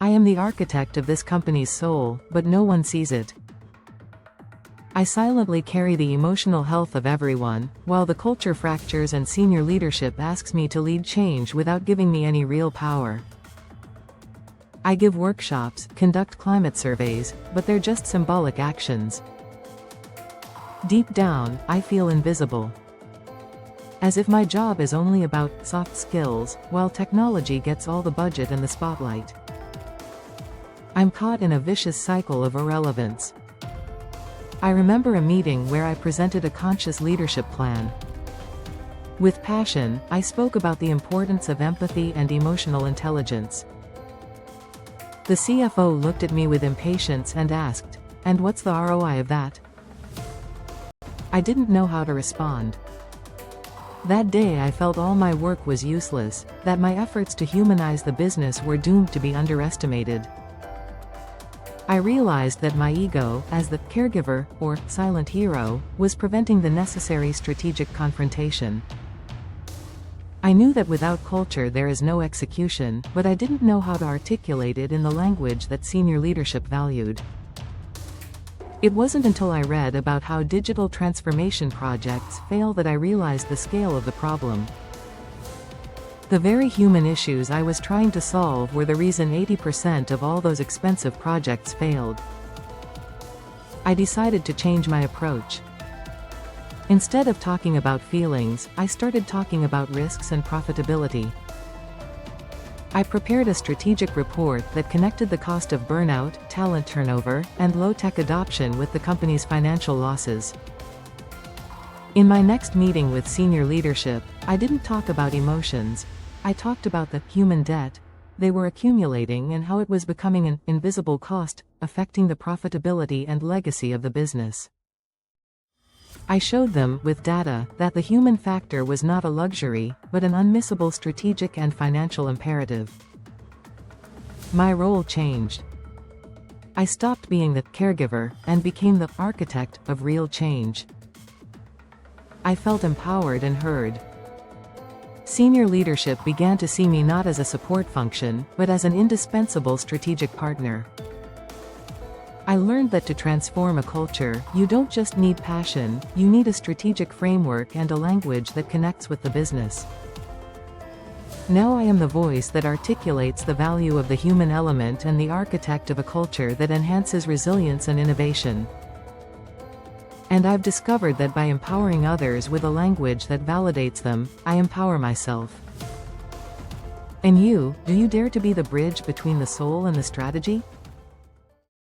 I am the architect of this company's soul, but no one sees it. I silently carry the emotional health of everyone, while the culture fractures and senior leadership asks me to lead change without giving me any real power. I give workshops, conduct climate surveys, but they're just symbolic actions. Deep down, I feel invisible. As if my job is only about soft skills, while technology gets all the budget and the spotlight. I'm caught in a vicious cycle of irrelevance. I remember a meeting where I presented a conscious leadership plan. With passion, I spoke about the importance of empathy and emotional intelligence. The CFO looked at me with impatience and asked, "And what's the ROI of that?" I didn't know how to respond. That day I felt all my work was useless, that my efforts to humanize the business were doomed to be underestimated. I realized that my ego, as the caregiver, or silent hero, was preventing the necessary strategic confrontation. I knew that without culture there is no execution, but I didn't know how to articulate it in the language that senior leadership valued. It wasn't until I read about how digital transformation projects fail that I realized the scale of the problem. The very human issues I was trying to solve were the reason 80% of all those expensive projects failed. I decided to change my approach. Instead of talking about feelings, I started talking about risks and profitability. I prepared a strategic report that connected the cost of burnout, talent turnover, and low-tech adoption with the company's financial losses. In my next meeting with senior leadership, I didn't talk about emotions. I talked about the human debt they were accumulating and how it was becoming an invisible cost, affecting the profitability and legacy of the business. I showed them, with data, that the human factor was not a luxury, but an unmissable strategic and financial imperative. My role changed. I stopped being the caregiver, and became the architect of real change. I felt empowered and heard. Senior leadership began to see me not as a support function, but as an indispensable strategic partner. I learned that to transform a culture, you don't just need passion, you need a strategic framework and a language that connects with the business. Now I am the voice that articulates the value of the human element and the architect of a culture that enhances resilience and innovation. And I've discovered that by empowering others with a language that validates them, I empower myself. And you, do you dare to be the bridge between the soul and the strategy?